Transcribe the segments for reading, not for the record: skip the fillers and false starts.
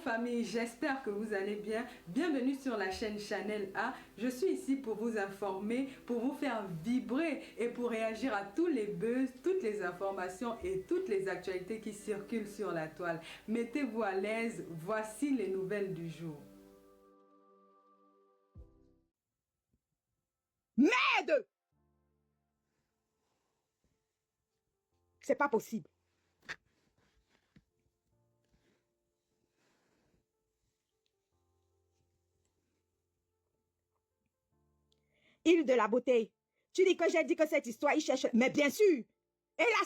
famille, j'espère que vous allez bien. Bienvenue sur la chaîne Chanel A. Je suis ici pour vous informer, pour vous faire vibrer et pour réagir à tous les buzz, toutes les informations et toutes les actualités qui circulent sur la toile. Mettez-vous à l'aise, voici les nouvelles du jour. Merde! C'est pas possible. Île de la beauté. Tu dis que j'ai dit que cette histoire, il cherche... Mais bien sûr. Elle a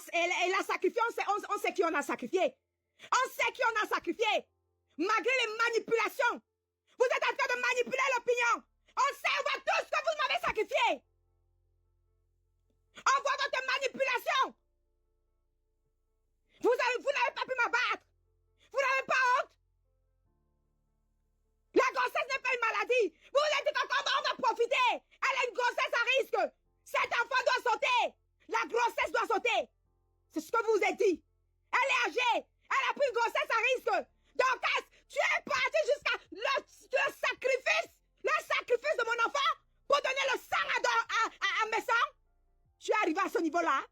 sacrifié, on sait qui on a sacrifié. On sait qui on a sacrifié. Malgré les manipulations. Vous êtes en train de manipuler l'opinion. On sait, on voit tous que vous m'avez sacrifié. On voit votre manipulation. Vous n'avez pas pu m'abattre. Vous n'avez pas honte. La grossesse n'est pas une maladie. Vous vous êtes dit qu'on va profiter. Elle a une grossesse à risque. Cet enfant doit sauter. La grossesse doit sauter. C'est ce que vous vous êtes dit. Elle est âgée. Elle a pris une grossesse à risque. Donc, tu es parti jusqu'à le sacrifice. Le sacrifice de mon enfant pour donner le sang à mes sangs. Tu es arrivé à ce niveau-là.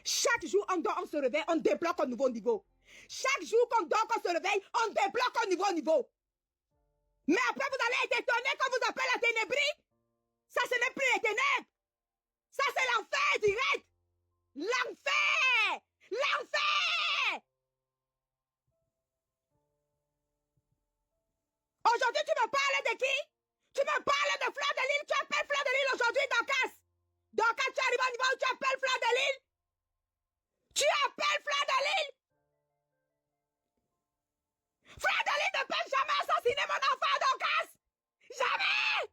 Chaque jour, on dort, on se réveille, on débloque un nouveau niveau. Chaque jour qu'on dort, qu'on se réveille, on débloque un nouveau niveau. Mais après, vous allez être étonné quand vous appelez la ténébrie. Ça, ce n'est plus les ténèbres. Ça, c'est l'enfer direct. L'enfer. L'enfer. Aujourd'hui, tu me parles de qui? Tu me parles de Fleur de Lille. Tu appelles Fleur de Lille aujourd'hui, Dorcas. Dorcas, tu arrives au niveau où tu appelles Fleur de Lille. Tu appelles Fleur de Lille. Fleur de Lille ne peut jamais assassiner mon enfant, Dorcas. Jamais.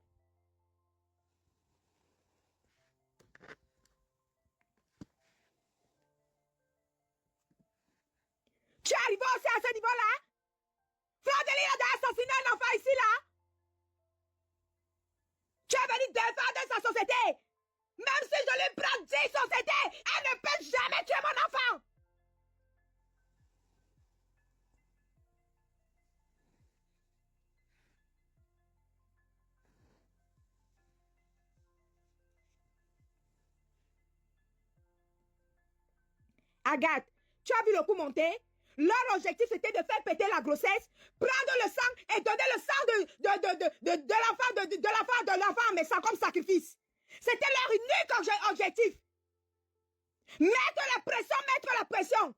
Tu es arrivé aussi à ce niveau-là? Fleur de Lille a assassiné un enfant ici, là? Tu es venu défendre sa société. Même si je lui prends 10 sociétés, elle ne peut jamais tuer mon enfant. Agathe, tu as vu le coup monter? Leur objectif, c'était de faire péter la grossesse, prendre le sang et donner le sang de l'enfant à mes sangs comme sacrifice. C'était leur unique objectif. Mettre la pression, mettre la pression.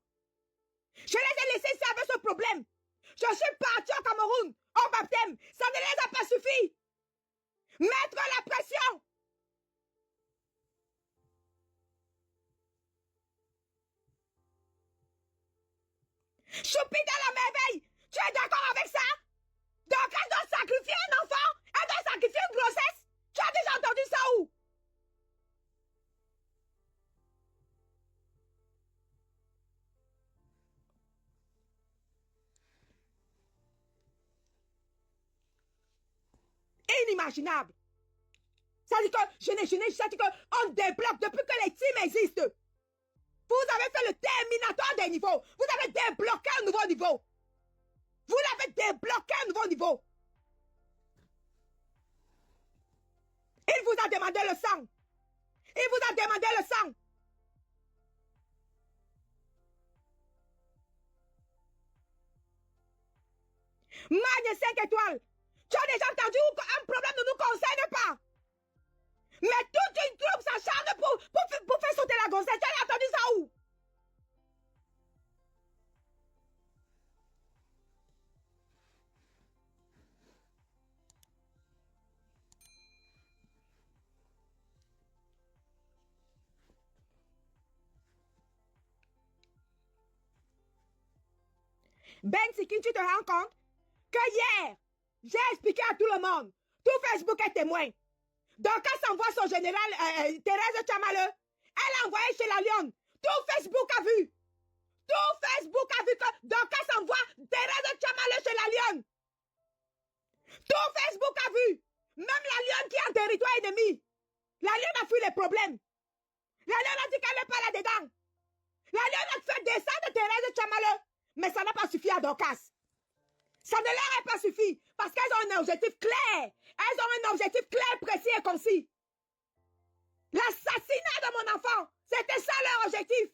Je les ai laissés ici avec ce problème. Je suis parti au Cameroun, au baptême. Ça ne les a pas suffi. Mettre la pression. Choupi dans la merveille. Tu es d'accord avec ça? Donc elle doit sacrifier un enfant? Elle doit sacrifier une grossesse? Tu as déjà entendu ça où? Inimaginable. Ça dit que ça dit qu'on débloque depuis que les teams existent. Vous avez fait le terminatoire des niveaux. Vous avez débloqué un nouveau niveau. Vous l'avez débloqué un nouveau niveau. Il vous a demandé le sang. Il vous a demandé le sang. Magne 5 étoiles. Tu as déjà entendu qu'un problème ne nous concerne pas. Mais toute une troupe s'acharne pour faire sauter la grossesse. Tu as entendu ça où? Ben Sikin, tu te rends compte que hier, j'ai expliqué à tout le monde, tout Facebook est témoin. Donc, quand s'envoie son général Thérèse Tchamaleu, elle a envoyé chez la Lyon. Tout Facebook a vu. Tout Facebook a vu que donc, quand s'envoie Thérèse Tchamaleu chez la Lyon. Tout Facebook a vu. Même la Lyon qui est en territoire ennemi. La Lyon a fui les problèmes. La Lyon a dit qu'elle n'est pas là-dedans. La Lyon a fait descendre Thérèse Tchamaleu. Mais ça n'a pas suffi à Dorcas. Ça ne leur a pas suffi. Parce qu'elles ont un objectif clair. Elles ont un objectif clair, précis et concis. L'assassinat de mon enfant. C'était ça leur objectif.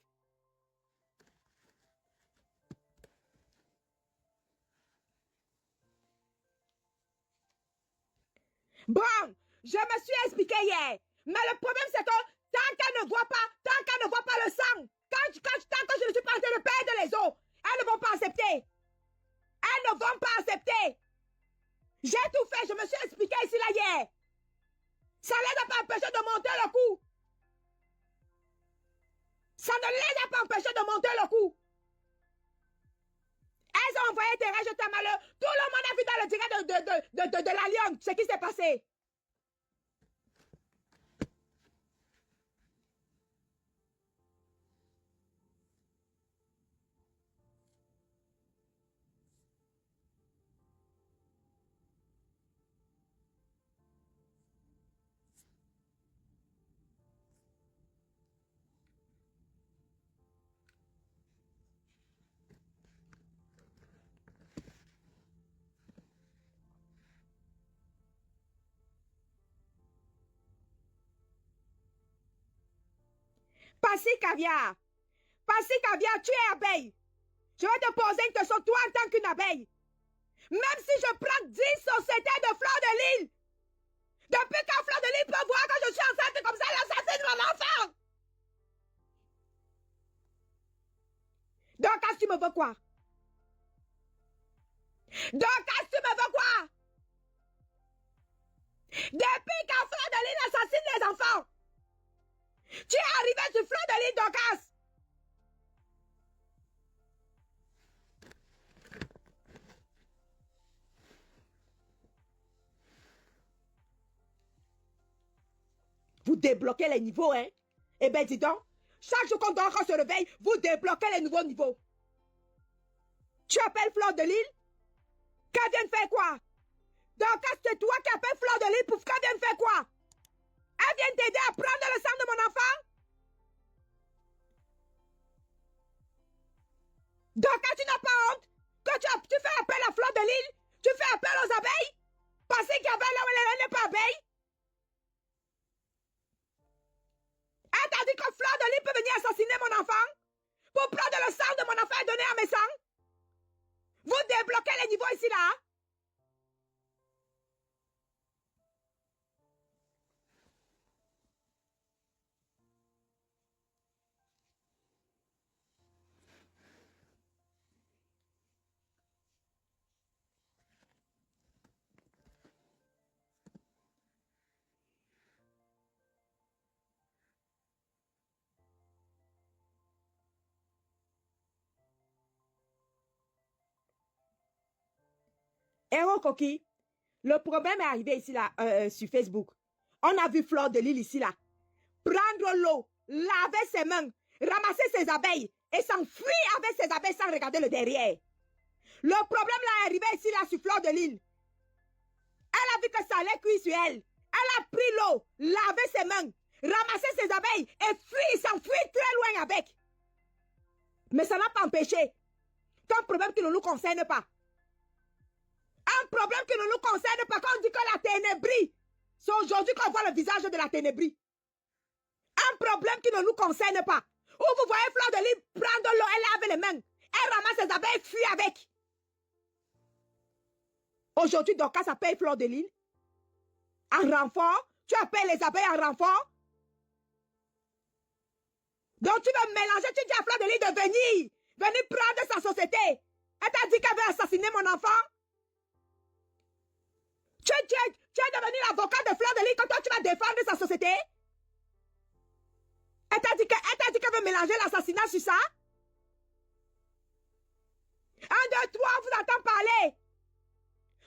Bon, je me suis expliqué hier. Mais le problème, c'est que tant qu'elles ne voient pas le sang, tant que je ne suis pas en train de perdre les os, elles ne vont pas accepter. Elles ne vont pas accepter. J'ai tout fait, je me suis expliqué ici là hier. Ça ne les a pas empêchés de monter le coup. Ça ne les a pas empêchés de monter le coup. Elles ont envoyé Thérèse Tchamaleu. Tout le monde a vu dans le direct de la Lyon ce qui s'est passé. Passy Caviar. Passy Caviar, tu es abeille. Je vais te poser une question, toi en tant qu'une abeille. Même si je prends 10 sociétés de Fleur de Lille, depuis quand Fleur de Lille peut voir que je suis enceinte comme ça, elle assassine mon enfant. Donc, tu me veux quoi? Donc, tu me veux quoi? Depuis quand Fleur de Lille assassine les enfants, tu es arrivé sur Fleur de Lille, Dorcas. Vous débloquez les niveaux, hein? Eh bien, dis donc, chaque jour qu'on Dorcas se réveille, vous débloquez les nouveaux niveaux. Tu appelles Fleur de Lille? Qu'elle vienne faire quoi? Dorcas, c'est toi qui appelles Fleur de Lille pour qu'elle vienne faire quoi? Elle vient t'aider à prendre le sang de mon enfant? Dorcas, tu n'as pas honte? Que tu fais appel à Fleur de Lille? Tu fais appel aux abeilles? Parce qu'il y avait là où elle n'est pas abeille? Elle t'a dit que Fleur de Lille peut venir assassiner mon enfant? Pour prendre le sang de mon enfant et donner à mes sangs? Vous débloquez les niveaux ici là? Héros Coquille, le problème est arrivé ici là, sur Facebook. On a vu Fleur de Lille ici là. Prendre l'eau, laver ses mains, ramasser ses abeilles et s'enfuir avec ses abeilles sans regarder le derrière. Le problème là est arrivé ici là sur Fleur de Lille. Elle a vu que ça allait cuire sur elle. Elle a pris l'eau, lavé ses mains, ramassé ses abeilles et fui, s'enfuir très loin avec. Mais ça n'a pas empêché qu'un problème qui ne nous concerne pas. Un problème qui ne nous concerne pas, quand on dit que la ténébrie, c'est aujourd'hui qu'on voit le visage de la ténébrie. Un problème qui ne nous concerne pas. Où vous voyez Fleur de Lille prendre l'eau, elle lave les mains. Elle ramasse ses abeilles, fuit avec. Aujourd'hui, Dorcas appelle Fleur de Lille. En renfort. Tu appelles les abeilles en renfort. Donc tu vas mélanger, tu dis à Fleur de Lille de venir. Venir prendre sa société. Elle t'a dit qu'elle veut assassiner mon enfant. Tu es devenu l'avocat de Fleur de Lille quand toi tu vas défendre sa société. Elle t'a dit qu'elle veut mélanger l'assassinat sur ça. Elle 1, 2, 3, on vous entend parler.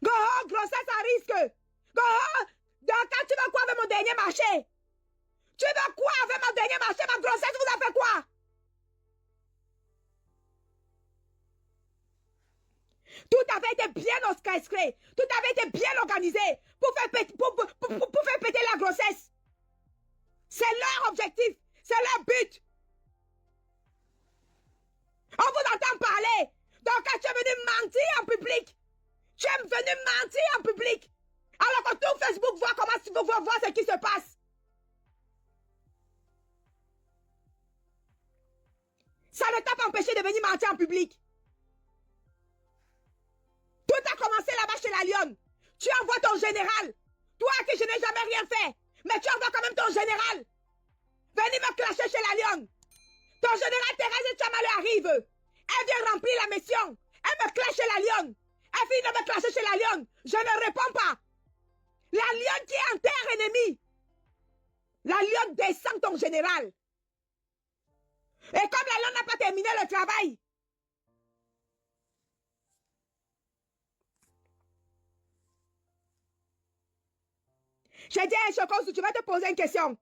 Goho, grossesse à risque. Goho, Dorcas, tu veux quoi avec mon dernier marché? Tu veux quoi avec mon dernier marché? Ma grossesse vous a fait quoi? Tout avait été bien orchestré. Tout avait été bien organisé pour faire péter, pour faire péter la grossesse. C'est leur objectif. C'est leur but. On vous entend parler. Donc, tu es venu mentir en public. Tu es venu mentir en public. Alors que tout Facebook voit comment tu veux voir ce qui se passe. Ça ne t'a pas empêché de venir mentir en public. Tout a commencé là-bas chez la lionne. Tu envoies ton général. Toi à qui je n'ai jamais rien fait. Mais tu envoies quand même ton général. Venez me clasher chez la lionne. Ton général Thérèse Tchambale arrive. Elle vient remplir la mission. Elle me clash chez la lionne. Elle finit de me clasher chez la lionne. Je ne réponds pas. La lionne qui est en terre ennemie. La lionne descend ton général. Et comme la lionne n'a pas terminé le travail, j'ai dit à Chokozou, tu vas te poser une question.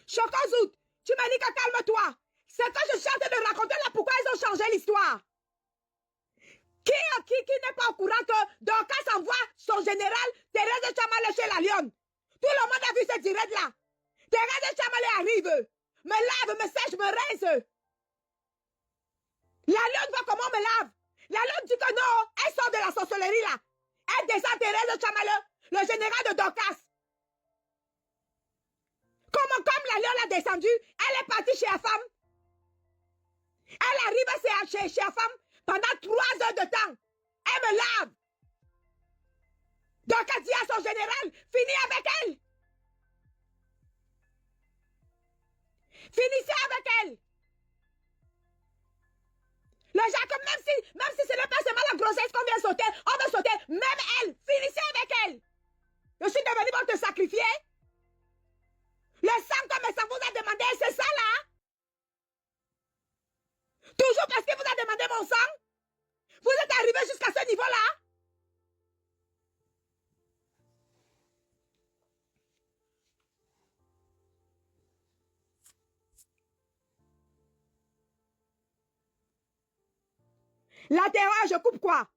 Chokozou, tu m'as dit que calme-toi. C'est que je suis en train de raconter là pourquoi ils ont changé l'histoire. Qui n'est pas au courant que Dorcas envoie son général Thérèse Tchambale chez la lionne? Tout le monde a vu ce direct-là. Thérèse Tchambale arrive, me lave, me sèche, me rince. La lionne voit comment on me lave. La lionne dit que non, elle sort de la sorcellerie là. Elle descend Thérèse Tchambale, le général de Dorcas. Comme la lionne l'a descendu, elle est partie chez la femme. Elle arrive chez la femme pendant 3 heures de temps. Elle me lave. Donc elle dit à son général, finis avec elle. Finissez avec elle. Le Jacques, même si ce n'est pas seulement la grossesse qu'on vient sauter, on veut sauter, même elle, finissez avec elle. Je suis devenu pour te sacrifier. Le sang que mes sang vous a demandé, c'est ça là? Toujours parce que vous avez demandé mon sang? Vous êtes arrivé jusqu'à ce niveau-là? La terreur, je coupe quoi?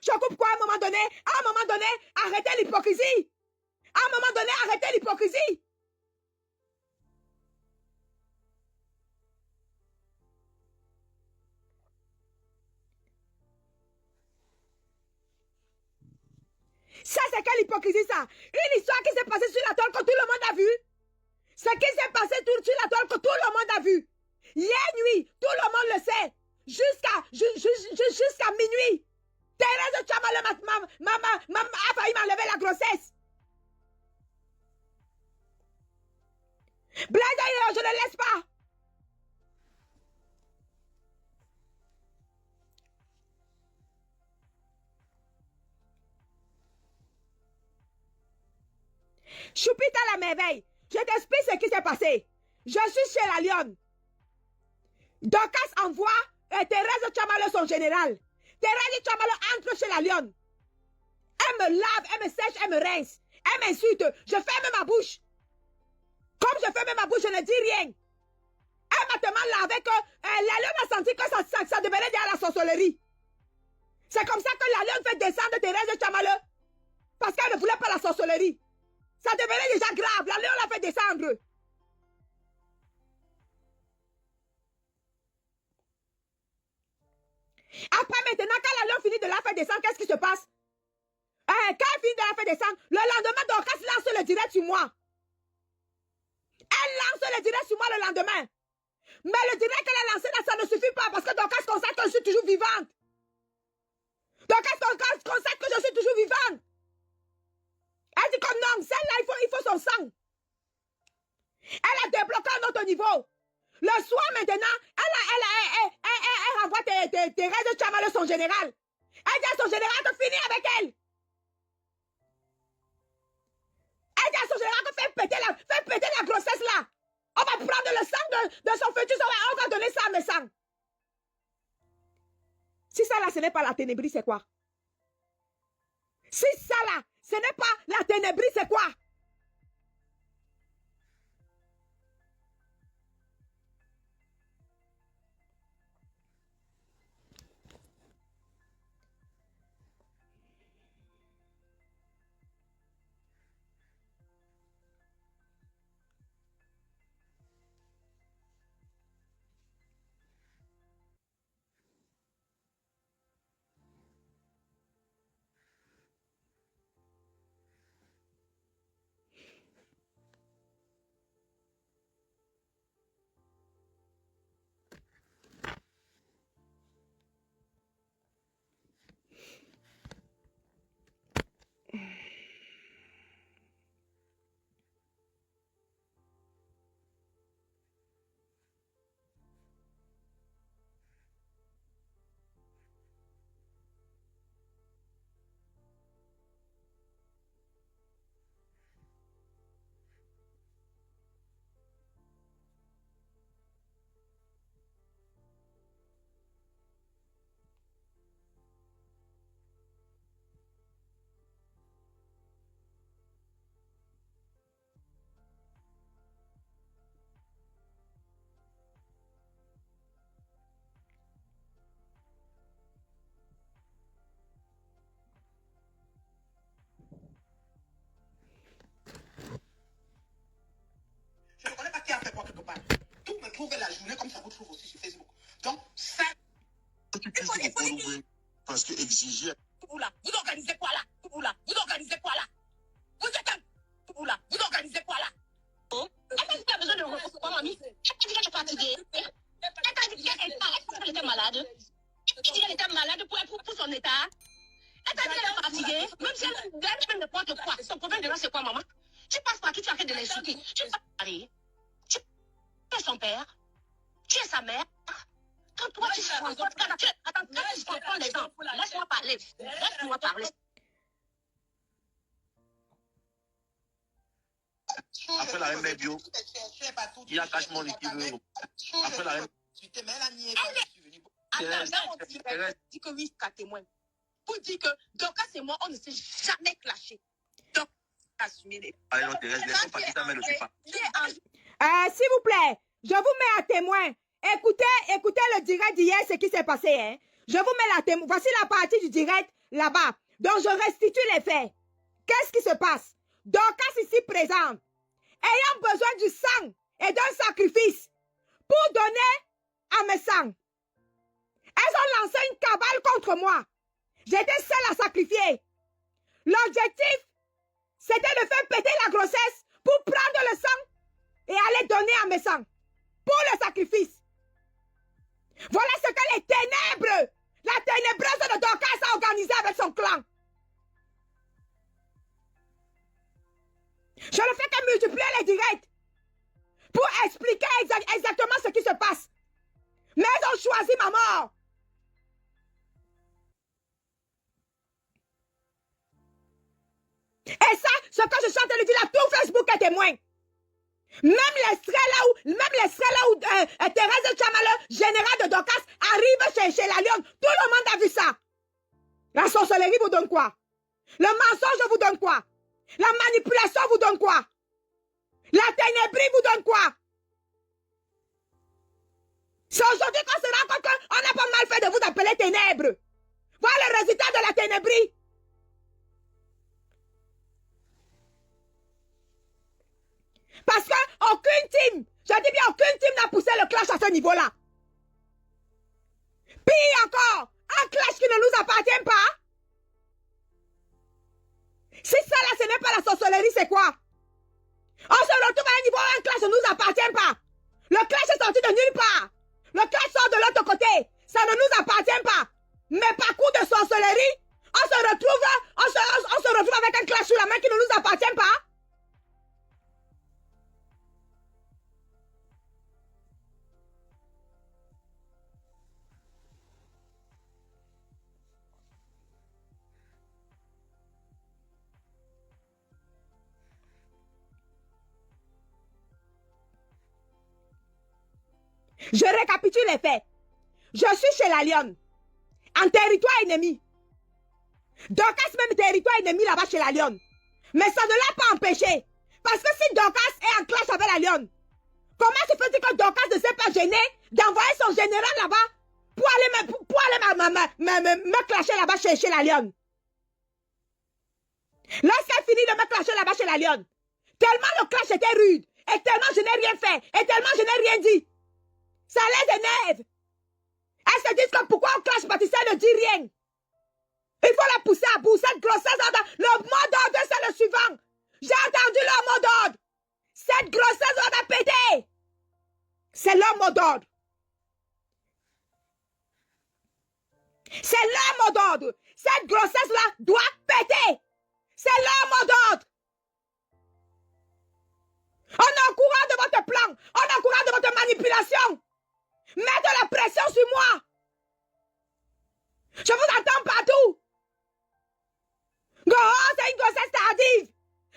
Je coupe quoi à un moment donné? À un moment donné, arrêtez l'hypocrisie. À un moment donné, arrêtez l'hypocrisie. Ça, c'est quelle hypocrisie, ça? Une histoire qui s'est passée sur la toile que tout le monde a vu. Ce qui s'est passé sur la toile que tout le monde a vu. Hier nuit, tout le monde le sait. Jusqu'à minuit. Thérèse Tchambale a failli m'enlever la grossesse. Blaise, je ne laisse pas. Choupita la merveille. Je t'explique ce qui s'est passé. Je suis chez la lionne. Dorcas envoie Thérèse Tchambale son général. Thérèse Tchambale entre chez la lionne. Elle me lave, elle me sèche, elle me rince. Elle m'insulte. Je ferme ma bouche. Comme je ferme ma bouche, je ne dis rien. Elle m'a tellement lavé que la lionne a senti que ça devenait déjà la sorcellerie. C'est comme ça que la lionne fait descendre Thérèse Tchambale. Parce qu'elle ne voulait pas la sorcellerie. Ça devenait déjà grave. La lionne l'a fait descendre. Après, maintenant, quand la lionne finit de la faire descendre, qu'est-ce qui se passe? Quand elle finit de la faire descendre, le lendemain, Dorcas lance le direct sur moi. Elle lance le direct sur moi le lendemain. Mais le direct qu'elle a lancé là, ça ne suffit pas parce que Dorcas constate que je suis toujours vivante. Dorcas constate que je suis toujours vivante. Elle dit que non, celle-là, il faut son sang. Elle a débloqué un autre niveau. Le soir maintenant, elle renvoie Thérèse Tchambale son général. Elle dit à son général que finit avec elle. Elle dit à son général que fait péter la grossesse là. On va prendre le sang de son fœtus, on va donner ça à mes sangs. Si ça là, ce n'est pas la ténébrie, c'est quoi? Si ça là, ce n'est pas la ténébrie, c'est quoi? Je ne connais pas qui a fait quoi quelque part. Tout me trouve la journée comme ça vous trouve aussi sur Facebook. Donc, ça. Parce que exiger. Vous organisez quoi là? Vous organisez quoi là? Vous êtes un. Vous organisez quoi là? Est-ce que tu as besoin de recevoir, mamie? Est-ce que tu es fatiguée? Est-ce qu'elle était malade? Est-ce qu'elle était malade pour son état? Est-ce qu'elle est fatiguée? Même si elle fait n'importe quoi. Son problème de là, c'est quoi, maman? Tu passes par qui? Tu arrêtes de l'insulter. Tu passes par Paris. Tu es son père. Tu es sa mère. Quand toi, tu comprends les gens, laisse-moi parler. Laisse-moi parler. Après la reine bio, il y a cachement qui veut. Après la reine. Dit que oui, qu'à témoin. Pour dire que Dorcas et moi, on ne s'est jamais clashé. Donc, assumez-les. Allez, non, Thérèse, laisse-moi partir, ça ne le pas. S'il vous plaît, je vous mets à témoin. Écoutez le direct d'hier, ce qui s'est passé. Hein. Je vous mets la témoin. Voici la partie du direct là-bas. Donc, je restitue les faits. Qu'est-ce qui se passe? Dorcas ici présente, ayant besoin du sang et d'un sacrifice pour donner à mes sangs. Elles ont lancé une cabale contre moi. J'étais seule à sacrifier. L'objectif, c'était de faire péter la grossesse pour prendre le sang et aller donner à mes sangs. Pour le sacrifice. Voilà ce que les ténèbres, la ténébreuse de Dorcas a organisé avec son clan. Je ne fais que multiplier les directs pour expliquer exactement ce qui se passe. Mais elles ont choisi ma mort. Et ça, ce que je suis en train de dire là, tout Facebook est témoin. Même l'extrait là où Thérèse Chamala, générale de Dorcas, arrive chez la Lionne. Tout le monde a vu ça. La sorcellerie vous donne quoi? Le mensonge vous donne quoi? La manipulation vous donne quoi? La ténébrie vous donne quoi? C'est aujourd'hui qu'on se rend compte qu'on n'a pas mal fait de vous appeler ténèbres. Voilà le résultat de la ténébrie. Parce qu'aucune team, je dis bien aucune team n'a poussé le clash à ce niveau-là. Pire encore, un clash qui ne nous appartient pas. Si ça là, ce n'est pas la sorcellerie, c'est quoi? On se retrouve à un niveau où un clash ne nous appartient pas. Le clash est sorti de nulle part. Le clash sort de l'autre côté. Ça ne nous appartient pas. Mais par coup de sorcellerie, on se retrouve avec un clash sur la main qui ne nous appartient pas. Je récapitule les faits. Je suis chez la Lionne. en territoire ennemi. Dorcas même territoire ennemi là-bas chez la lionne. Mais ça ne l'a pas empêché. Parce que si Dorcas est en clash avec la lionne, comment se fait-il que Dorcas ne s'est pas gêné d'envoyer son général là-bas pour aller me clasher là-bas chez la lionne? Lorsqu'elle finit de me clasher là-bas chez la lionne, tellement le clash était rude, et tellement je n'ai rien fait, et tellement je n'ai rien dit, ça les énerve. Elles se disent que pourquoi on clash Patricia ne dit rien. Il faut la pousser à bout. Cette grossesse, le mot d'ordre, c'est le suivant. J'ai entendu le mot d'ordre. Cette grossesse doit péter. C'est le mot d'ordre. C'est le mot d'ordre. Cette grossesse-là doit péter. C'est le mot d'ordre. On est au courant de votre plan. On est au courant de votre manipulation. Mettez la pression sur moi. Je vous attends partout. Goho, c'est une grossesse tardive.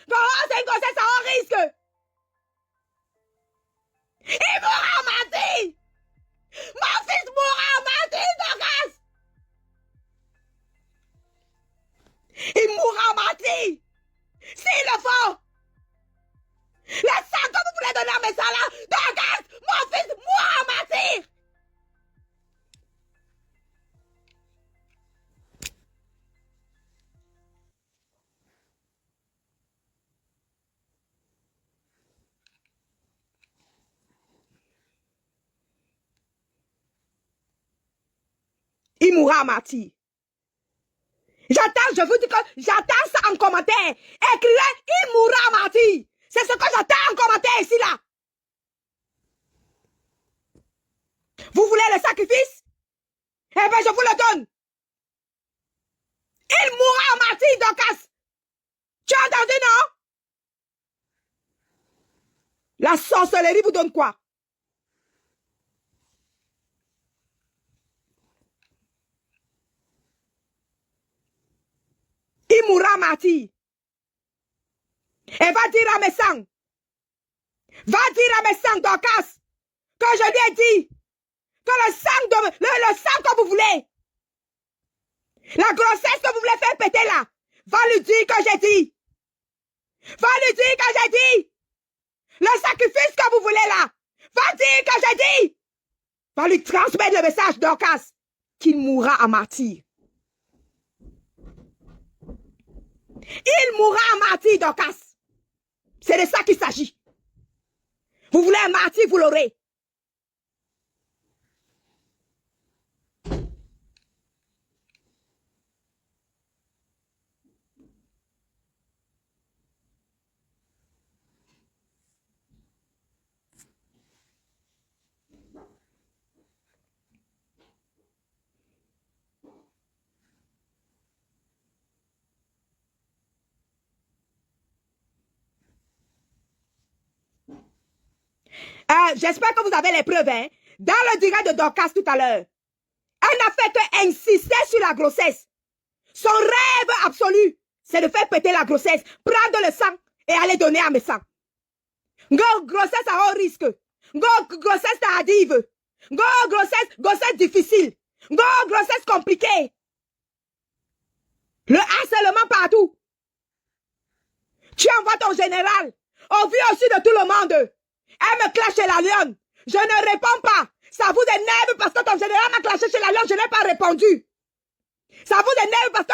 Goho, c'est une grossesse à haut risque. Il mourra en menti. Mon fils mourra en menti, Dorcas. Il mourra en menti. S'il le faut. Le sang que vous voulez donner à mes salades, Dorcas, mon fils mourra en menti. Il mourra en martyr. J'attends, je vous dis que j'attends ça en commentaire. Écrivez, il mourra en martyr. C'est ce que j'attends en commentaire ici, là. Vous voulez le sacrifice? Eh bien, je vous le donne. Il mourra en martyr, Dorcas. Tu as entendu, non? La sorcellerie vous donne quoi? Il mourra martyr. Et va dire à mes sangs. Va dire à mes sangs, Dorcas, que je lui ai dit que le sang que vous voulez, la grossesse que vous voulez faire péter là, va lui dire que j'ai dit. Va lui dire que j'ai dit. Le sacrifice que vous voulez là, va dire que j'ai dit. Va lui transmettre le message, Dorcas, qu'il mourra en martyr. Il mourra en martyr, Dorcas. C'est de ça qu'il s'agit. Vous voulez un martyr, vous l'aurez. J'espère que vous avez les preuves, hein. Dans le direct de Dorcas tout à l'heure, elle n'a fait qu'insister sur la grossesse. Son rêve absolu, c'est de faire péter la grossesse, prendre le sang et aller donner à mes sangs. Grossesse à haut risque. Grossesse tardive. Grossesse difficile. Grossesse compliquée. Le harcèlement partout. Tu envoies ton général, au vu aussi de tout le monde. Elle me clash chez la lionne. Je ne réponds pas. Ça vous énerve parce que ton général m'a clashé chez la lionne. Je n'ai pas répondu. Ça vous énerve parce que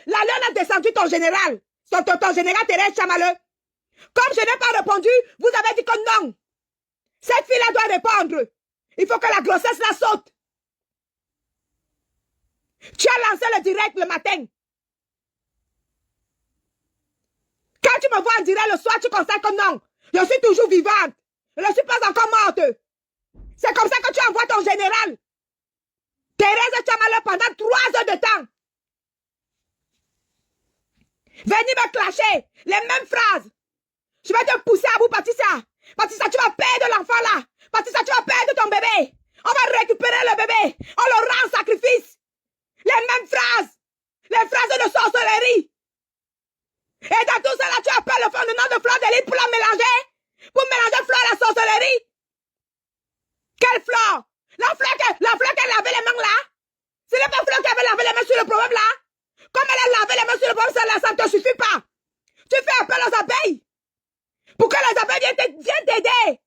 la lionne a descendu ton général. Ton général Thérèse Chamaleux. Comme je n'ai pas répondu, vous avez dit que non. Cette fille-là doit répondre. Il faut que la grossesse la saute. Tu as lancé le direct le matin. Quand tu me vois en direct le soir, tu constates que non. Je suis toujours vivante. Je ne suis pas encore morte. C'est comme ça que tu envoies ton général. Thérèse Chamaleux pendant 3 heures de temps. Venez me clasher. Les mêmes phrases. Je vais te pousser à bout, Patricia. Patricia, tu vas perdre l'enfant là. Patricia, tu vas perdre ton bébé. On va récupérer le bébé. On le rend en sacrifice. Les mêmes phrases. Les phrases de sorcellerie. Et dans tout cela, tu appelles le nom de Fleur de Lys pour la mélanger? Pour mélanger Fleur à la sorcellerie? Quelle fleur? La fleur qu'elle avait les mains là? Ce n'est pas Fleur qui avait lavé les mains sur le problème là. Comme elle a lavé les mains sur le problème, ça ne te suffit pas. Tu fais appel aux abeilles. Pour que les abeilles viennent t'aider.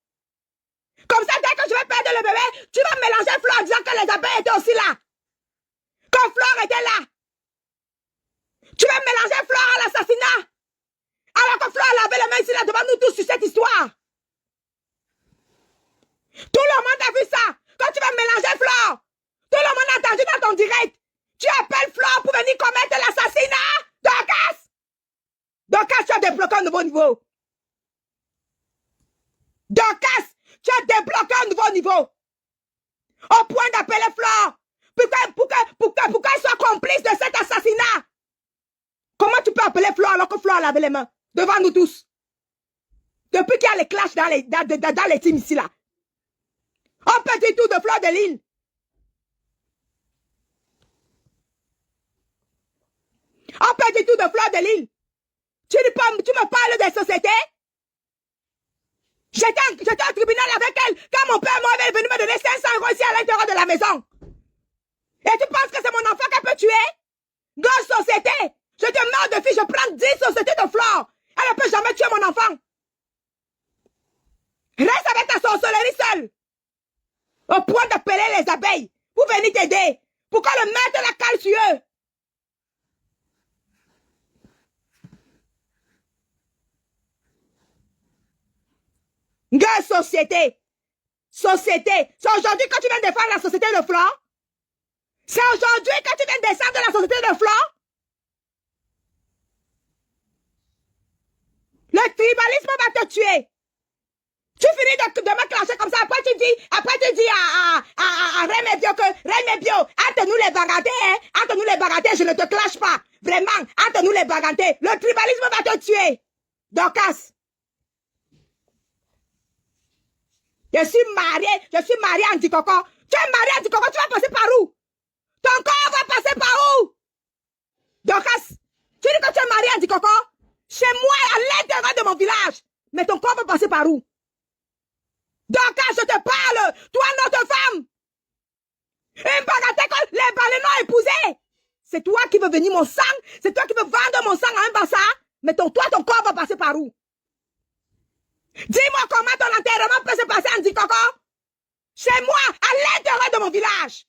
Comme ça, dès que je vais perdre le bébé, tu vas mélanger Fleur en disant que les abeilles étaient aussi là. Quand Fleur était là. Tu vas mélanger Fleur à l'assassinat. Alors que Fleur a lavé les mains ici là devant nous tous sur cette histoire. Tout le monde a vu ça. Quand tu vas mélanger Fleur, tout le monde a entendu dans ton direct. Tu appelles Fleur pour venir commettre l'assassinat. Dorcas. Dorcas, tu as débloqué un nouveau niveau. Dorcas, tu as débloqué un nouveau niveau. Au point d'appeler Fleur pour qu'elle soit complice de cet assassinat. Comment tu peux appeler Fleur alors que Fleur a lavé les mains devant nous tous? Depuis qu'il y a les clashs dans les teams ici là. On peut dire tout de Fleur de Lille. On peut dire tout de Fleur de Lille. Tu me parles des sociétés? J'étais au tribunal avec elle quand mon père est venu me donner 500 € ici à l'intérieur de la maison. Et tu penses que c'est mon enfant qu'elle peut tuer? Grosse société. Je te mets au défi, je prends 10 sociétés de Fleur. Elle ne peut jamais tuer mon enfant. Reste avec ta sorcellerie seule. Au point d'appeler les abeilles pour venir t'aider. Pour qu'on le mette la cale sur eux. Gueule société. Société. C'est aujourd'hui que tu viens défendre la société de Fleur? C'est aujourd'hui que tu viens descendre de la société de Fleur? Le tribalisme va te tuer. Tu finis de me clasher comme ça. Après tu dis à Remebio que Remebio, hâte-nous les bagarrer, hein? Hâte-nous les bagarrer, je ne te clash pas. Vraiment, hâte-nous les bagarrer. Le tribalisme va te tuer. Dorcas. Je suis mariée anti-coco. Tu es mariée anti-coco, tu vas passer par où? Ton corps va passer par où? Dorcas, tu dis que tu es mariée anti-coco? Chez moi, à l'intérieur de mon village. Mais ton corps va passer par où? Dorcas, je te parle. Toi, notre femme. Une bagatelle que les baleineaux ont épousé. C'est toi qui veux venir mon sang. C'est toi qui veux vendre mon sang à un bazar. Mais ton corps va passer par où? Dis-moi comment ton enterrement peut se passer, Andy Coco. Chez moi, à l'intérieur de mon village.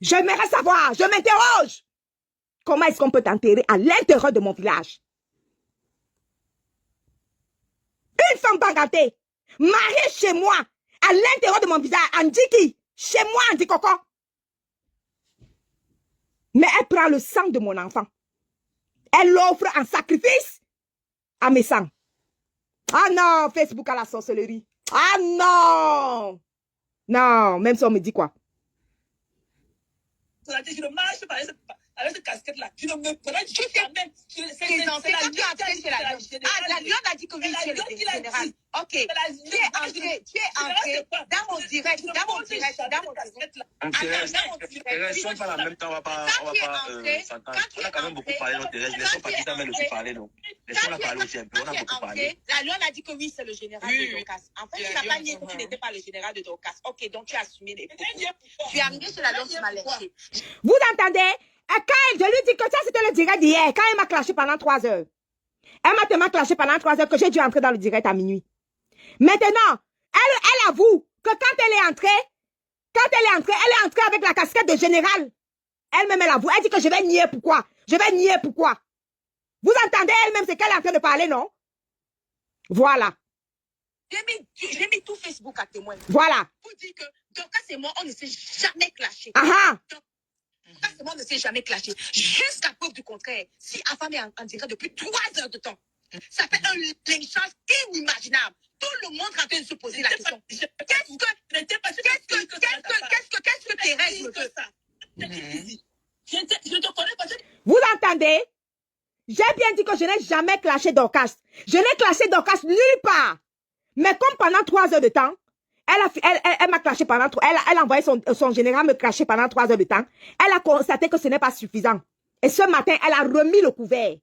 J'aimerais savoir, je m'interroge. Comment est-ce qu'on peut t'enterrer à l'intérieur de mon village? Une femme bagatée, mariée chez moi, à l'intérieur de mon village, Andiki, chez moi, Andy Coco. Mais elle prend le sang de mon enfant. Elle l'offre en sacrifice à mes sangs. Ah non, Facebook à la sorcellerie. Ah non. Non, même si on me dit quoi. Je ne marche pas avec cette casquette-là. Tu ne me prends jamais. C'est la Lyon a dit que oui, c'est le général. Ok. Tu es entré dans mon direct. Ils sont pas en même temps, on va pas s'entendre. On a quand même beaucoup parlé notre terrain. Les gens pas qui même aussi parler, non. Les gens ont parlé aussi un peu, on a beaucoup parlé. La Lyon a dit que oui, c'est le général de Dorcas. En fait, tu n'as pas nié que tu n'étais pas le général de Dorcas. Ok, donc tu as assumé les propos. Tu es arrivé sur la Lyon, tu m'as lâché. Vous entendez? Quand je lui dis que ça c'était le direct d'hier, quand elle m'a clashé pendant 3 heures. Elle m'a tellement clashé pendant 3 heures que j'ai dû entrer dans le direct à minuit. Maintenant, elle avoue que quand elle est entrée avec la casquette de général. Elle-même, elle avoue. Elle dit que je vais nier pourquoi. Je vais nier pourquoi. Vous entendez elle-même ce qu'elle est en train de parler, non? Voilà. J'ai mis tout Facebook à témoin. Voilà. Pour dire que Dorcas et moi, on ne s'est jamais clashé. Ah Dorcas et moi, on ne s'est jamais clashé. Jusqu'à preuve du contraire. Si Afam est en direct depuis 3 heures de temps, ça fait un échange inimaginable. Tout le monde est en train de se poser la question. Qu'est-ce que tes règles que ça? Je te connais parce que... Vous entendez? J'ai bien dit que je n'ai jamais clashé Dorcas. Je n'ai clashé Dorcas nulle part. Mais comme pendant 3 heures de temps, elle m'a clashé pendant... Elle a envoyé son général me clasher pendant 3 heures de temps. Elle a constaté que ce n'est pas suffisant. Et ce matin, elle a remis le couvert.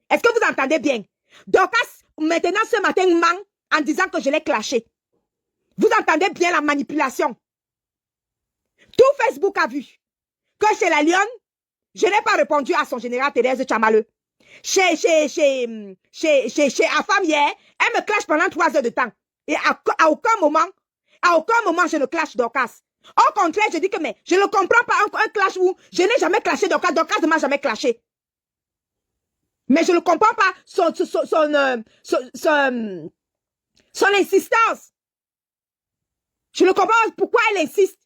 Est-ce que vous entendez bien? Dorcas, maintenant, ce matin, ment en disant que je l'ai clashé. Vous entendez bien la manipulation? Tout Facebook a vu. que chez la Lyon, je n'ai pas répondu à son général Thérèse Tchamaleu. Chez Afam hier, elle me clash pendant 3 heures de temps. Et à aucun moment, je ne clash Dorcas. Au contraire, je dis que mais je ne comprends pas un clash où je n'ai jamais clashé Dorcas. Dorcas ne m'a jamais clashé. Mais je ne comprends pas son insistance. Je ne comprends pas pourquoi elle insiste.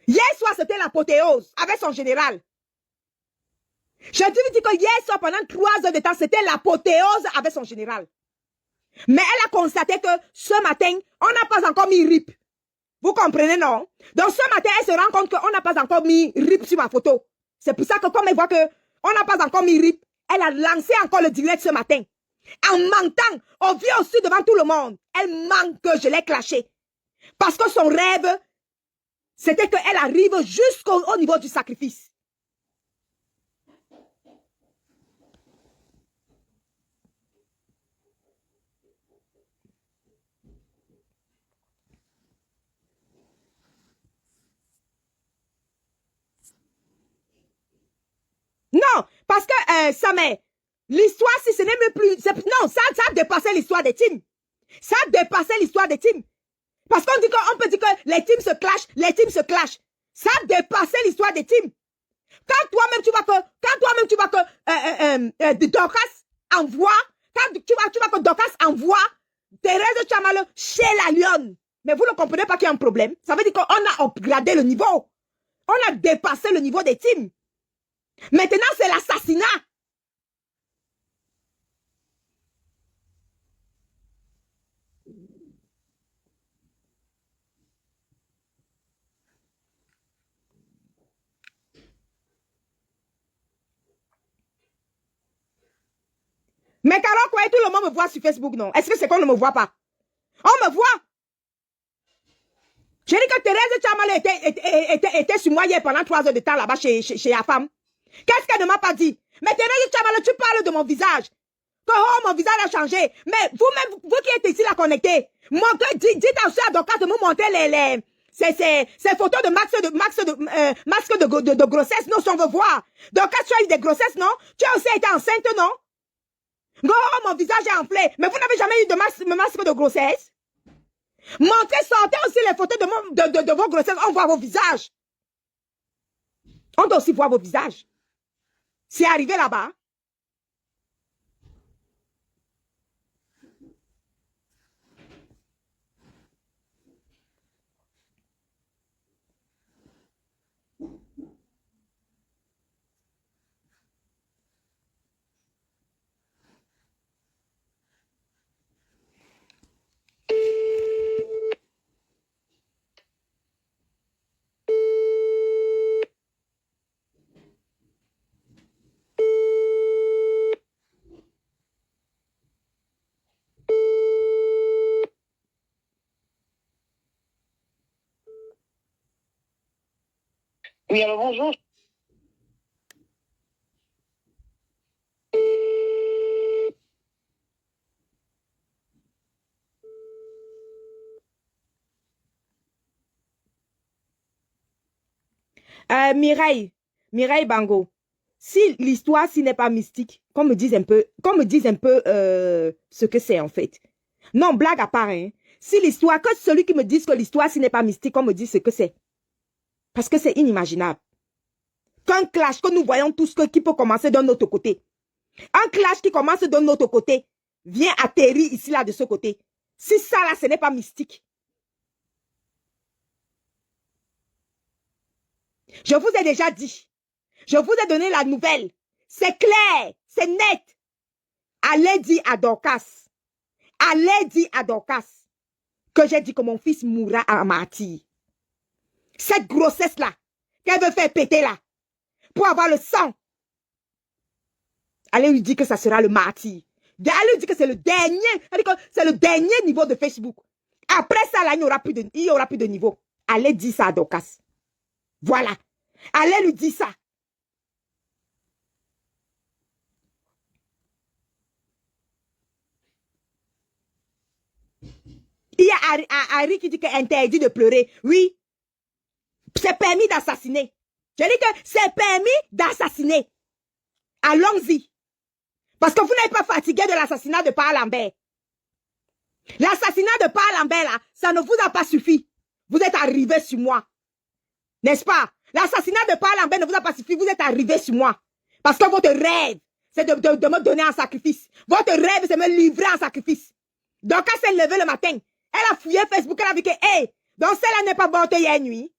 Hier soir, c'était l'apothéose avec son général. Je te dis que hier soir, pendant 3 heures de temps, c'était l'apothéose avec son général. Mais elle a constaté que ce matin, on n'a pas encore mis RIP. Vous comprenez, non? Donc ce matin, elle se rend compte qu'on n'a pas encore mis RIP sur ma photo. C'est pour ça que comme elle voit qu'on n'a pas encore mis RIP, elle a lancé encore le direct ce matin. En mentant, on vient aussi devant tout le monde. Elle ment que je l'ai clashé. Parce que son rêve, c'était qu'elle arrive jusqu'au niveau du sacrifice. Non, parce que ça m'est... L'histoire, si ce n'est même plus... Non, ça a dépassé l'histoire des teams. Ça a dépassé l'histoire des teams. Parce qu'on dit qu'on peut dire que les teams se clashent. Ça a dépassé l'histoire des teams. Quand toi-même tu vois que Dorcas envoie, quand tu vois que Dorcas envoie Thérèse Tchamaleu chez la Lyon. Mais vous ne comprenez pas qu'il y a un problème. Ça veut dire qu'on a upgradé le niveau. On a dépassé le niveau des teams. Maintenant, c'est l'assassinat. Mais Carole, quoi, tout le monde me voit sur Facebook, non? Est-ce que c'est qu'on ne me voit pas? On me voit. J'ai dit que Thérèse Tchamaleu était sur moi hier pendant 3 heures de temps là-bas chez Afam. Qu'est-ce qu'elle ne m'a pas dit? Mais Thérèse Tchamaleu, tu parles de mon visage. Que mon visage a changé. Mais vous-même, vous qui êtes ici là connectés, dites aussi à Dorcas de me montrer ces photos de masque de grossesse. Non, si on veut voir. Dorcas, tu as eu des grossesses, non? Tu as aussi été enceinte, non? Oh, mon visage est enflé. Mais vous n'avez jamais eu de masque de grossesse? Sortez aussi les photos de vos grossesses. On voit vos visages. On doit aussi voir vos visages. C'est arrivé là-bas. Oui, alors bonjour. Mireille Bango, si l'histoire n'est pas mystique, qu'on me dise un peu ce que c'est en fait. Non, blague à part, hein. Si l'histoire, que celui qui me dise que l'histoire n'est pas mystique, qu'on me dise ce que c'est. Parce que c'est inimaginable. Qu'un clash que nous voyons tous qui peut commencer d'un autre côté. Un clash qui commence d'un autre côté vient atterrir ici là de ce côté. Si ça là, ce n'est pas mystique. Je vous ai déjà dit. Je vous ai donné la nouvelle. C'est clair, c'est net. Allez dire à Dorcas. Allez dire à Dorcas que j'ai dit que mon fils mourra en martyr. Cette grossesse-là, qu'elle veut faire péter là, pour avoir le sang. Allez lui dire que ça sera le martyr. Allez lui dire que c'est le dernier niveau de Facebook. Après ça, là, il n'y aura plus de niveau. Allez dire ça à Dorcas. Voilà. Allez lui dire ça. Il y a Harry qui dit que c'est interdit de pleurer. Oui. C'est permis d'assassiner. Je dis que c'est permis d'assassiner. Allons-y. Parce que vous n'êtes pas fatigué de l'assassinat de Pa Lambert. L'assassinat de Pa Lambert, là, ça ne vous a pas suffi. Vous êtes arrivé sur moi. N'est-ce pas? L'assassinat de Pa Lambert ne vous a pas suffi. Vous êtes arrivé sur moi. Parce que votre rêve, c'est de me donner en sacrifice. Votre rêve, c'est de me livrer en sacrifice. Donc, quand elle s'est levée le matin, elle a fouillé Facebook, elle a vu que, hey, donc celle-là n'est pas morte hier nuit.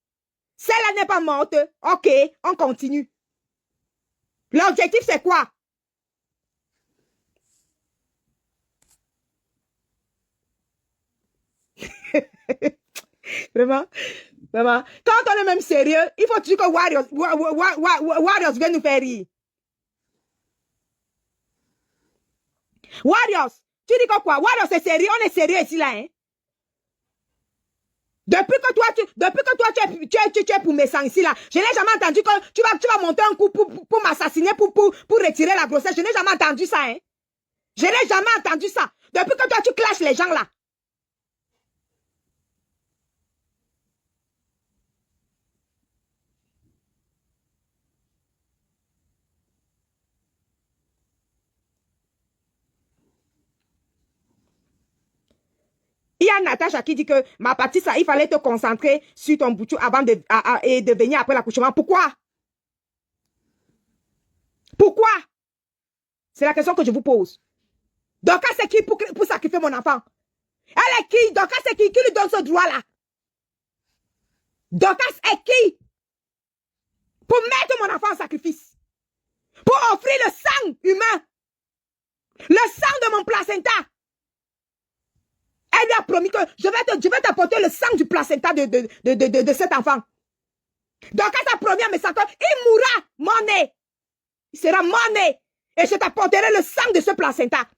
Celle-là n'est pas morte. Ok, on continue. L'objectif, c'est quoi? Vraiment, vraiment. Quand on est même sérieux, il faut toujours que Warriors vienne nous faire rire. Warriors, tu dis quoi? Warriors, c'est sérieux, on est sérieux ici, là, hein? Depuis que toi, tu es pour mes sangs ici, là, je n'ai jamais entendu que tu vas monter un coup pour m'assassiner, pour retirer la grossesse. Je n'ai jamais entendu ça, hein? Je n'ai jamais entendu ça. Depuis que toi, tu clashes les gens, là. Il y a Natacha qui dit que ma partie, ça, il fallait te concentrer sur ton boutou avant de venir après l'accouchement. Pourquoi? Pourquoi? C'est la question que je vous pose. Dorcas, c'est qui pour sacrifier mon enfant? Elle est qui? Dorcas, c'est qui lui donne ce droit-là? Dorcas est qui? Pour mettre mon enfant en sacrifice. Pour offrir le sang humain. Le sang de mon placenta. Elle lui a promis que je vais t'apporter le sang du placenta de cet enfant. Dorcas a promis à mes sœurs qu'il mourra, mon nez. Il sera mon nez. Et je t'apporterai le sang de ce placenta.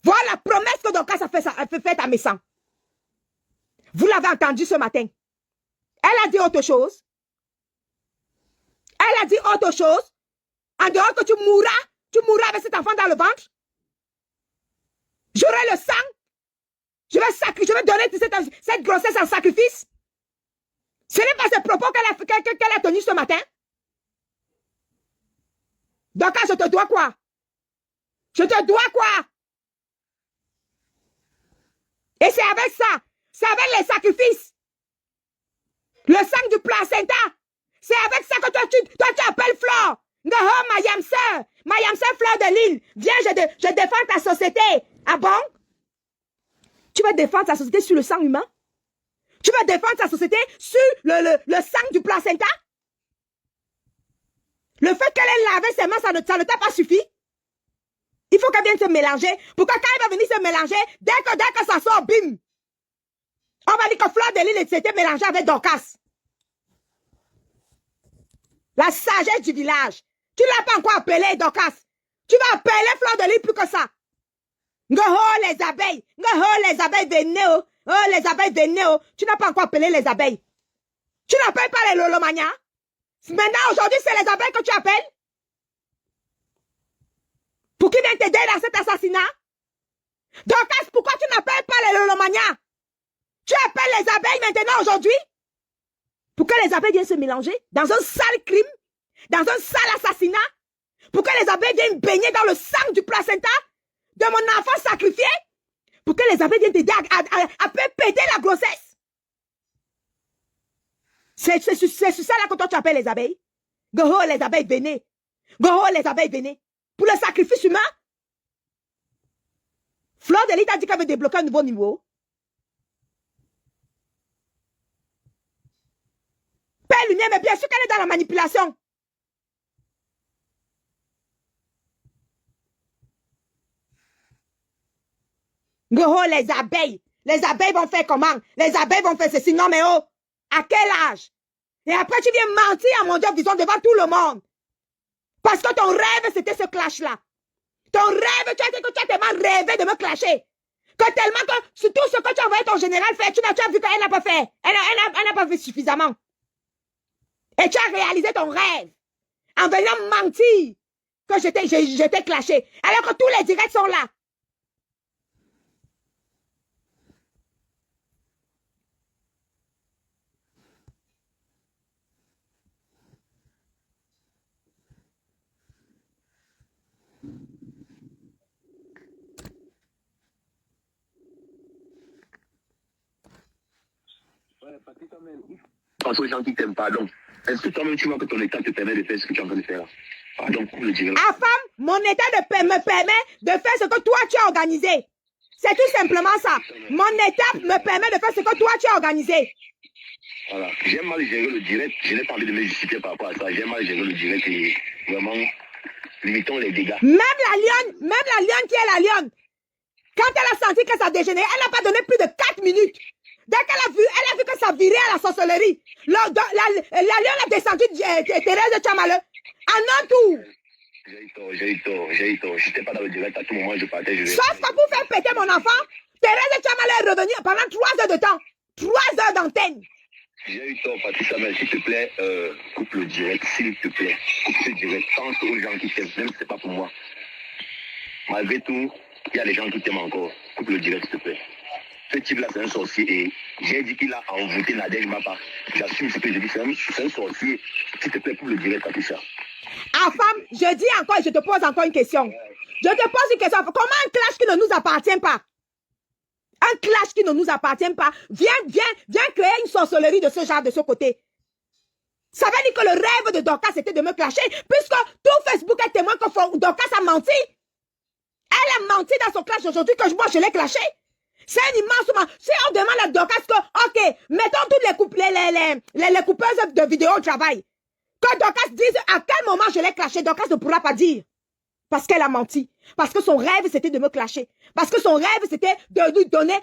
Voilà la promesse que Dorcas a faite à mes sangs. Vous l'avez entendu ce matin. Elle a dit autre chose. Elle a dit autre chose. En dehors que tu mourras avec cet enfant dans le ventre. J'aurai le sang. Je vais donner cette grossesse en sacrifice. Ce n'est pas ce propos qu'elle a tenu ce matin. Donc, je te dois quoi? Je te dois quoi? Et c'est avec ça. C'est avec les sacrifices. Le sang du placenta. C'est avec ça que toi tu appelles Flore. Oh, ma yamseur Fleur de Lille. Viens, je défends ta société. Ah bon? Tu vas défendre ta société sur le sang humain? Tu vas défendre ta société sur le sang du placenta? Le fait qu'elle ait lavé ses mains, ça ne t'a pas suffi? Il faut qu'elle vienne se mélanger. Pourquoi quand elle va venir se mélanger, dès que ça sort, bim! On va dire que Fleur de Lille s'était mélangée avec Dorcas. La sagesse du village. Tu ne l'as pas encore appelée Dorcas. Tu vas appeler Fleur de Lille plus que ça. Oh, les abeilles. Oh, les abeilles venez. Oh, les abeilles venez. Tu n'as pas encore appelé les abeilles. Tu n'appelles pas les Lolomania. Maintenant, aujourd'hui, c'est les abeilles que tu appelles. Pour qu'ils viennent t'aider dans cet assassinat. Dorcas, pourquoi tu n'appelles pas les Lolomania? Tu appelles les abeilles maintenant, aujourd'hui. Pour que les abeilles viennent se mélanger dans un sale crime, dans un sale assassinat. Pour que les abeilles viennent baigner dans le sang du placenta de mon enfant sacrifié. Pour que les abeilles viennent t'aider à péter la grossesse. C'est sur ça là que toi tu appelles les abeilles. Goho, les abeilles venez. Goho, les abeilles venez. Pour le sacrifice humain. Fleur de Lille a dit qu'elle veut débloquer un nouveau niveau. Père Lumière, mais bien sûr qu'elle est dans la manipulation. Goho, les abeilles. Les abeilles vont faire comment? Les abeilles vont faire ceci. Non, mais oh, à quel âge? Et après, tu viens mentir à mon Dieu, disons, devant tout le monde. Parce que ton rêve, c'était ce clash-là. Ton rêve, tu as tellement rêvé de me clasher. Que tellement que sur tout ce que tu as envoyé ton général faire, tu as vu qu'elle n'a pas fait. Elle n'a pas fait suffisamment. Et tu as réalisé ton rêve. En venant mentir que j'étais clashé. Alors que tous les directs sont là. Pense aux gens qui t'aiment, pardon. Est-ce que toi-même tu vois que ton état te permet de faire ce que tu es en train de faire là? Pardon, couple direct. À femme, mon état me permet de faire ce que toi tu as organisé. C'est tout simplement ça. Mon état me permet de faire ce que toi tu as organisé. Voilà. J'ai mal géré le direct. Je n'ai pas envie de me justifier par rapport à ça. J'ai mal géré le direct et vraiment, limitons les dégâts. Même la lionne qui est la lionne, quand elle a senti que ça dégénérait, elle n'a pas donné plus de 4 minutes. Dès qu'elle a vu que ça virait à la sorcellerie, la lionne a descendu Thérèse Tchamale en un tour. J'ai eu tort. Je n'étais pas dans le direct à tout moment, je partais. Sauf que pour faire péter mon enfant, Thérèse Tchamale est revenue pendant 3 heures de temps. 3 heures d'antenne. J'ai eu tort, Patricia, mais s'il te plaît, coupe le direct, s'il te plaît. Coupe ce direct, pense aux gens qui t'aiment, même si ce n'est pas pour moi. Malgré tout, il y a des gens qui t'aiment encore. Coupe le direct, s'il te plaît. Ce type-là, c'est un sorcier et j'ai dit qu'il a envoûté Nadège Mapa. J'assume ce que je dis, c'est un sorcier. S'il te plaît, coupe le direct, Patricia. Ah, femme, je dis encore et je te pose encore une question. Je te pose une question. Comment un clash qui ne nous appartient pas? Un clash qui ne nous appartient pas vient créer une sorcellerie de ce genre, de ce côté. Ça veut dire que le rêve de Dorcas c'était de me clasher, puisque tout Facebook est témoin que Dorcas a menti. Elle a menti dans son clash aujourd'hui que moi je l'ai clashé. C'est un immense... Si on demande à Dorcas que, ok, mettons toutes les coupeuses de vidéos au travail, que Dorcas dise à quel moment je l'ai clashé, Dorcas ne pourra pas dire. Parce qu'elle a menti. Parce que son rêve, c'était de me clasher. Parce que son rêve, c'était de lui donner,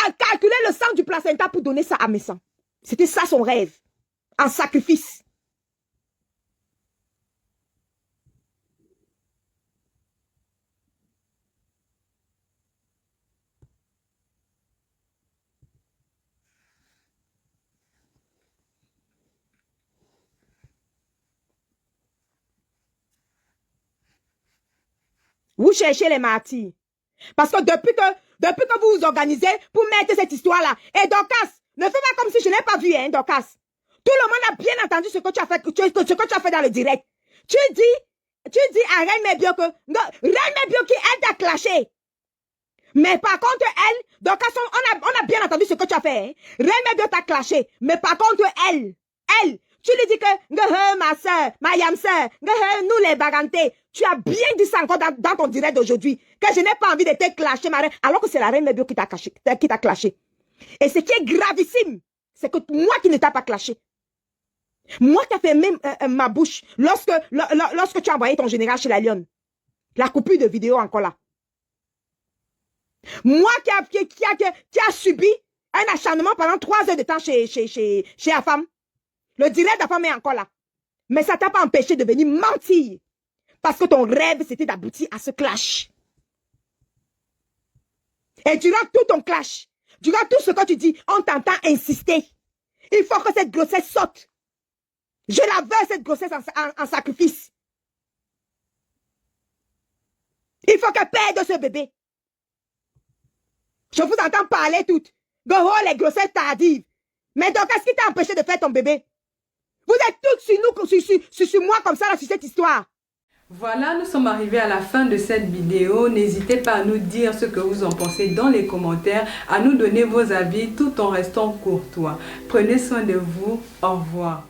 à calculer le sang du placenta pour donner ça à mes sangs. C'était ça son rêve. En sacrifice. Vous cherchez les martyrs. Parce que depuis que vous vous organisez pour mettre cette histoire-là, et Dorcas, ne fais pas comme si je n'ai pas vu, hein, Dorcas. Tout le monde a bien entendu ce que tu as fait, ce que tu as fait dans le direct. Tu dis à Reine Mebio que, Reine Mebio qui elle t'a clashé. Mais par contre, elle, Dorcas, on a bien entendu ce que tu as fait, hein. Reine Mebio t'a clashé. Mais par contre, elle, tu lui dis que, ma soeur, ma yam soeur, nous les bagantés, tu as bien dit ça encore dans ton direct d'aujourd'hui, que je n'ai pas envie de te clasher, ma reine, alors que c'est la Reine Mebio qui t'a clashé. Et ce qui est gravissime, c'est que moi qui ne t'a pas clashé. Moi qui ai fait même ma bouche, lorsque tu as envoyé ton général chez la lionne, la coupure de vidéo encore là. Moi qui a subi un acharnement pendant 3 heures de temps chez la femme. Le direct de la femme est encore là. Mais ça t'a pas empêché de venir mentir. Parce que ton rêve, c'était d'aboutir à ce clash. Et durant tout ton clash, durant tout ce que tu dis, on t'entend insister. Il faut que cette grossesse saute. Je la veux, cette grossesse en sacrifice. Il faut qu'elle perde ce bébé. Je vous entends parler toutes. Oh, les grossesses tardives. Mais donc, qu'est-ce qui t'a empêché de faire ton bébé? Vous êtes toutes sur nous, sur moi comme ça, là, sur cette histoire. Voilà, nous sommes arrivés à la fin de cette vidéo. N'hésitez pas à nous dire ce que vous en pensez dans les commentaires, à nous donner vos avis tout en restant courtois. Prenez soin de vous. Au revoir.